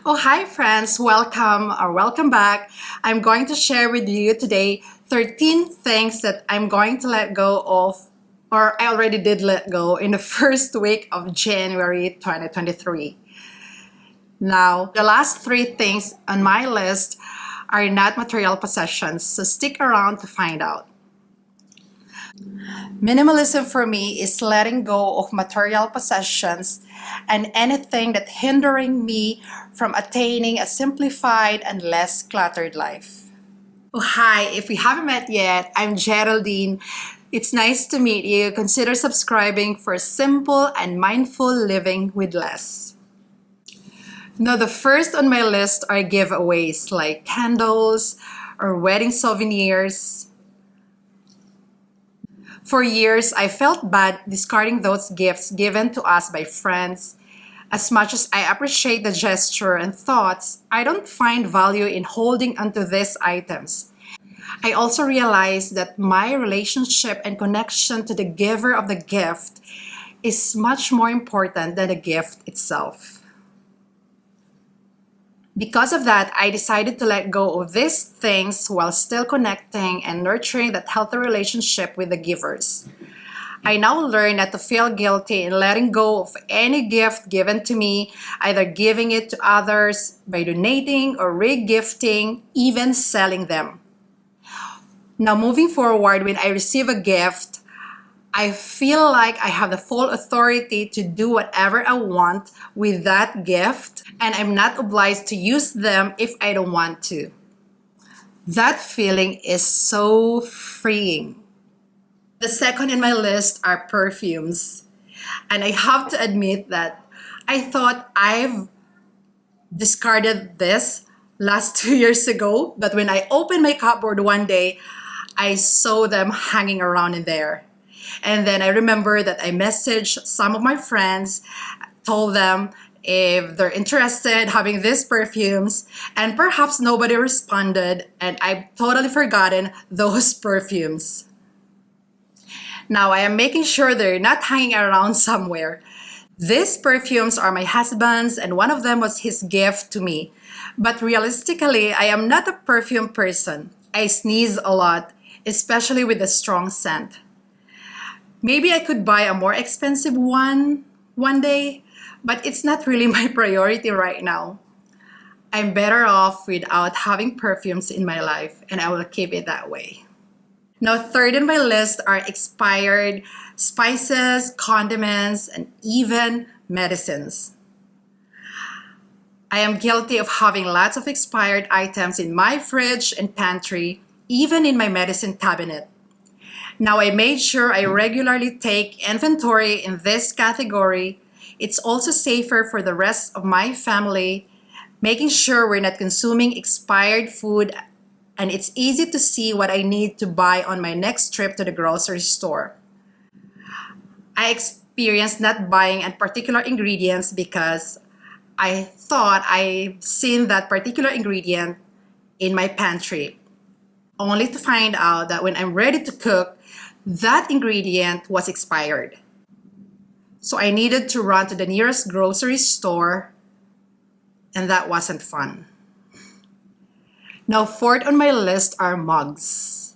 Oh, hi, friends. Welcome back. I'm going to share with you today 13 things that I'm going to let go of, or I already did let go in the first week of January 2023. Now, the last three things on my list are not material possessions, so stick around to find out. Minimalism for me is letting go of material possessions and anything that hindering me from attaining a simplified and less cluttered life. Oh, hi, if we haven't met yet, I'm Geraldine. It's nice to meet you. Consider subscribing for simple and mindful living with less. Now, the first on my list are giveaways like candles or wedding souvenirs. For years, I felt bad discarding those gifts given to us by friends. As much as I appreciate the gesture and thoughts, I don't find value in holding onto these items. I also realized that my relationship and connection to the giver of the gift is much more important than the gift itself. Because of that, I decided to let go of these things while still connecting and nurturing that healthy relationship with the givers. I now learn not to feel guilty in letting go of any gift given to me, either giving it to others by donating or re-gifting, even selling them. Now, moving forward, when I receive a gift, I feel like I have the full authority to do whatever I want with that gift, and I'm not obliged to use them if I don't want to. That feeling is so freeing. The second in my list are perfumes. And I have to admit that I thought I've discarded this last 2 years ago, but when I opened my cupboard one day, I saw them hanging around in there. And then I remember that I messaged some of my friends, told them if they're interested having these perfumes, and perhaps nobody responded, and I've totally forgotten those perfumes. Now I am making sure they're not hanging around somewhere. These perfumes are my husband's, and one of them was his gift to me. But realistically, I am not a perfume person. I sneeze a lot, especially with a strong scent. Maybe I could buy a more expensive one day, but it's not really my priority right now. I'm better off without having perfumes in my life, and I will keep it that way. Now, third in my list are expired spices, condiments, and even medicines. I am guilty of having lots of expired items in my fridge and pantry, even in my medicine cabinet. Now, I made sure I regularly take inventory in this category. It's also safer for the rest of my family, making sure we're not consuming expired food, and it's easy to see what I need to buy on my next trip to the grocery store. I experienced not buying a particular ingredients because I thought I've seen that particular ingredient in my pantry, only to find out that when I'm ready to cook, that ingredient was expired. So I needed to run to the nearest grocery store, and that wasn't fun. Now, fourth on my list are mugs.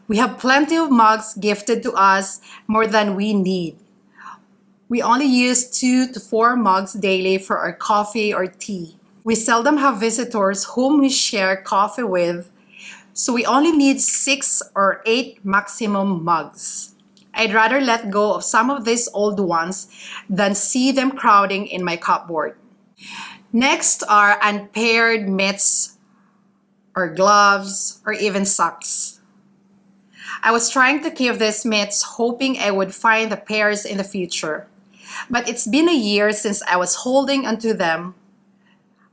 We have plenty of mugs gifted to us, more than we need. We only use 2 to 4 mugs daily for our coffee or tea. We seldom have visitors whom we share coffee with, so we only need 6 or 8 maximum mugs. I'd rather let go of some of these old ones than see them crowding in my cupboard. Next are unpaired mitts or gloves or even socks. I was trying to keep these mitts, hoping I would find the pairs in the future. But it's been a year since I was holding onto them.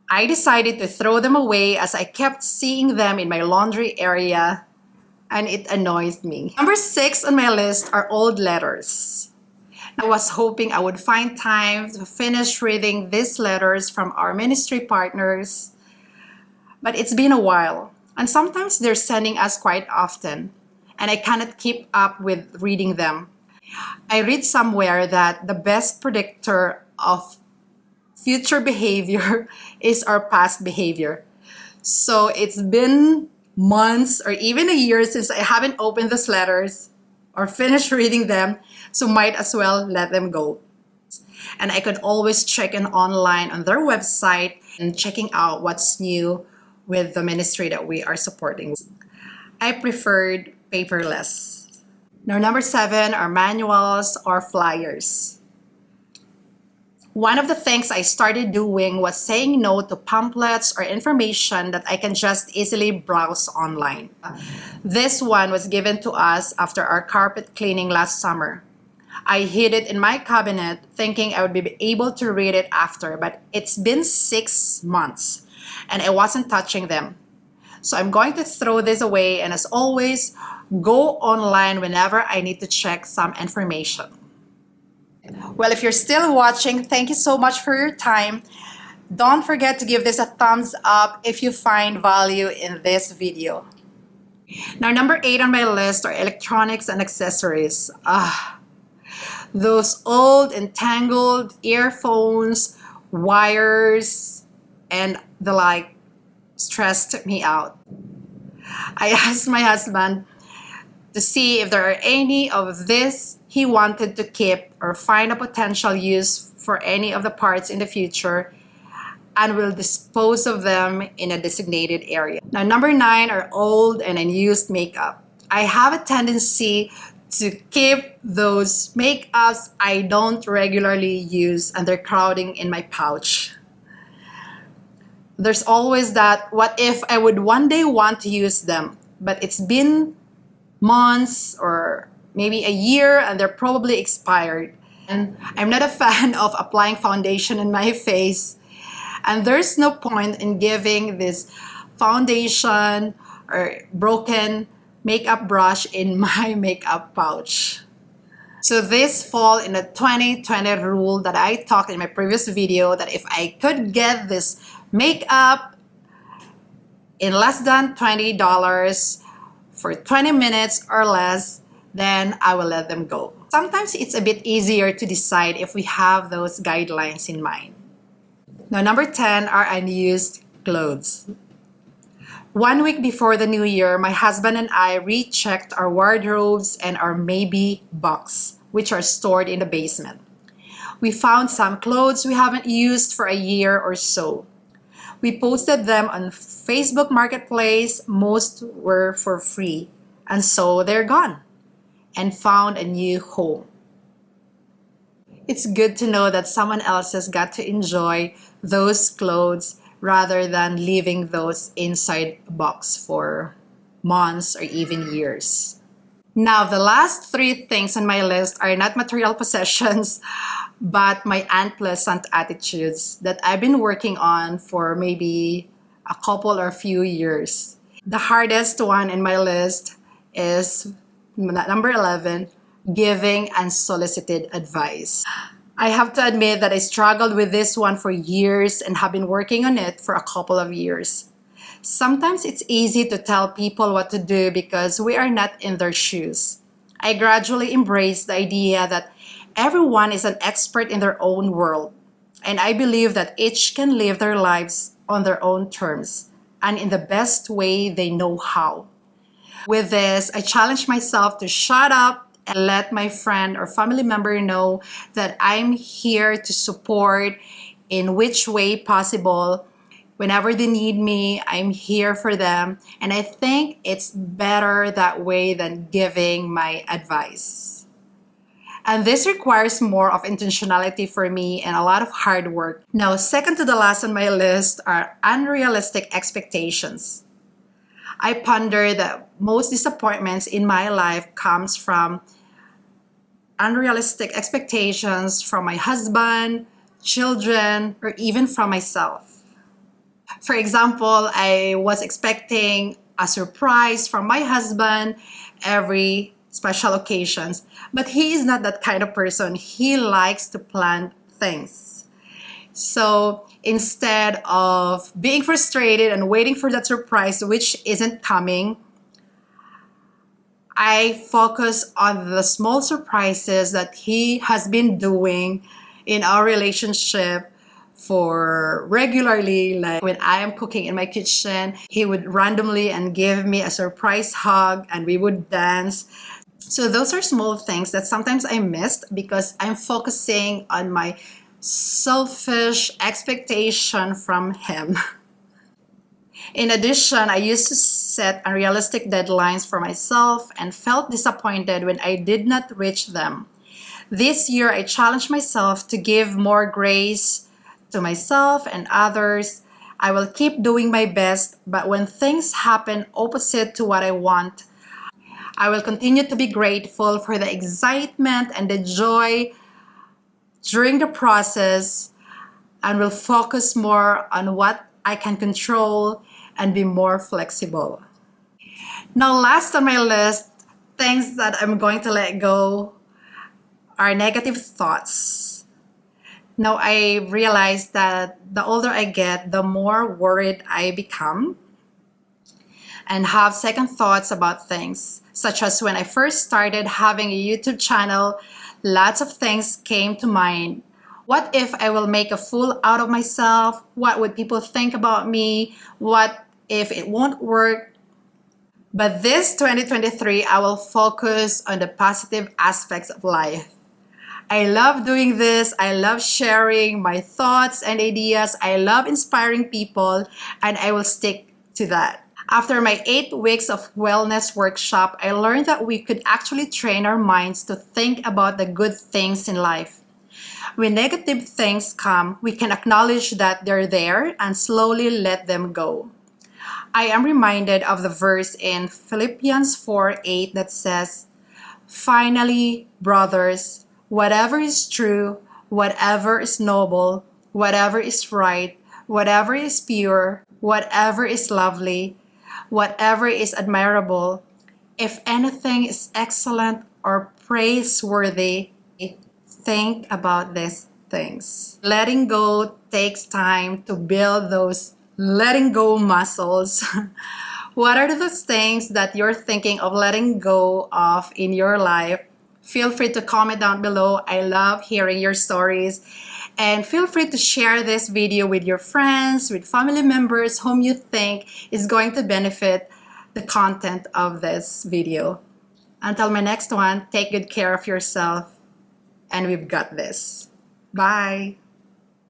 I decided to throw them away as I kept seeing them in my laundry area, and it annoys me. Number 6 on my list are old letters. I was hoping I would find time to finish reading these letters from our ministry partners, but it's been a while, and sometimes they're sending us quite often, and I cannot keep up with reading them. I read somewhere that the best predictor of future behavior is our past behavior. So it's been months or even a year since I haven't opened those letters or finished reading them, so might as well let them go. And I could always check in online on their website and checking out what's new with the ministry that we are supporting. I preferred paperless. Now, number 7 are manuals or flyers. One of the things I started doing was saying no to pamphlets or information that I can just easily browse online. This one was given to us after our carpet cleaning last summer. I hid it in my cabinet thinking I would be able to read it after, but it's been 6 months and I wasn't touching them. So I'm going to throw this away, and as always, go online whenever I need to check some information. Well, if you're still watching, thank you so much for your time. Don't forget to give this a thumbs up if you find value in this video. Now, number 8 on my list are electronics and accessories. Those old entangled earphones, wires, and the like stressed me out. I asked my husband to see if there are any of this he wanted to keep or find a potential use for any of the parts in the future, and will dispose of them in a designated area. Now, number 9 are old and unused makeup. I have a tendency to keep those makeups I don't regularly use, and they're crowding in my pouch. There's always that, what if I would one day want to use them, but it's been months or maybe a year and they're probably expired. And I'm not a fan of applying foundation in my face, and there's no point in giving this foundation or broken makeup brush in my makeup pouch. So this fall in the 2020 rule that I talked in my previous video, that if I could get this makeup in less than $20 for 20 minutes or less, then I will let them go. Sometimes it's a bit easier to decide if we have those guidelines in mind. Now, number 10 are unused clothes. 1 week before the new year, my husband and I rechecked our wardrobes and our maybe box, which are stored in the basement. We found some clothes we haven't used for a year or so. We posted them on Facebook Marketplace. Most were for free, and so they're gone and found a new home. It's good to know that someone else has got to enjoy those clothes rather than leaving those inside a box for months or even years. Now, the last 3 things on my list are not material possessions, but my unpleasant attitudes that I've been working on for maybe a couple or few years. The hardest one in my list is number 11, giving unsolicited advice. I have to admit that I struggled with this one for years and have been working on it for a couple of years. Sometimes it's easy to tell people what to do because we are not in their shoes. I gradually embraced the idea that everyone is an expert in their own world, and I believe that each can live their lives on their own terms and in the best way they know how. With this, I challenge myself to shut up and let my friend or family member know that I'm here to support in which way possible. Whenever they need me, I'm here for them. And I think it's better that way than giving my advice. And this requires more of intentionality for me and a lot of hard work. Now, second to the last on my list are unrealistic expectations. I ponder that most disappointments in my life comes from unrealistic expectations from my husband, children, or even from myself. For example, I was expecting a surprise from my husband every special occasions, but he is not that kind of person. He likes to plan things. So instead of being frustrated and waiting for that surprise, which isn't coming, I focus on the small surprises that he has been doing in our relationship for regularly. Like when I am cooking in my kitchen, he would randomly and give me a surprise hug and we would dance. So those are small things that sometimes I missed because I'm focusing on my selfish expectation from him. In addition, I used to set unrealistic deadlines for myself and felt disappointed when I did not reach them. This year, I challenged myself to give more grace to myself and others. I will keep doing my best, but when things happen opposite to what I want, I will continue to be grateful for the excitement and the joy during the process and will focus more on what I can control and be more flexible. Now, last on my list, things that I'm going to let go are negative thoughts. Now, I realize that the older I get, the more worried I become and have second thoughts about things, such as when I first started having a YouTube channel, lots of things came to mind. What if I will make a fool out of myself? What would people think about me? What if it won't work? But this 2023, I will focus on the positive aspects of life. I love doing this. I love sharing my thoughts and ideas. I love inspiring people, and I will stick to that. After my 8 weeks of wellness workshop, I learned that we could actually train our minds to think about the good things in life. When negative things come, we can acknowledge that they're there and slowly let them go. I am reminded of the verse in Philippians 4:8 that says, "Finally, brothers, whatever is true, whatever is noble, whatever is right, whatever is pure, whatever is lovely, whatever is admirable, if anything is excellent or praiseworthy, think about these things." Letting go takes time to build those letting go muscles. What are those things that you're thinking of letting go of in your life? Feel free to comment down below. I love hearing your stories. And feel free to share this video with your friends, with family members whom you think is going to benefit the content of this video. Until my next one, take good care of yourself, and we've got this. Bye.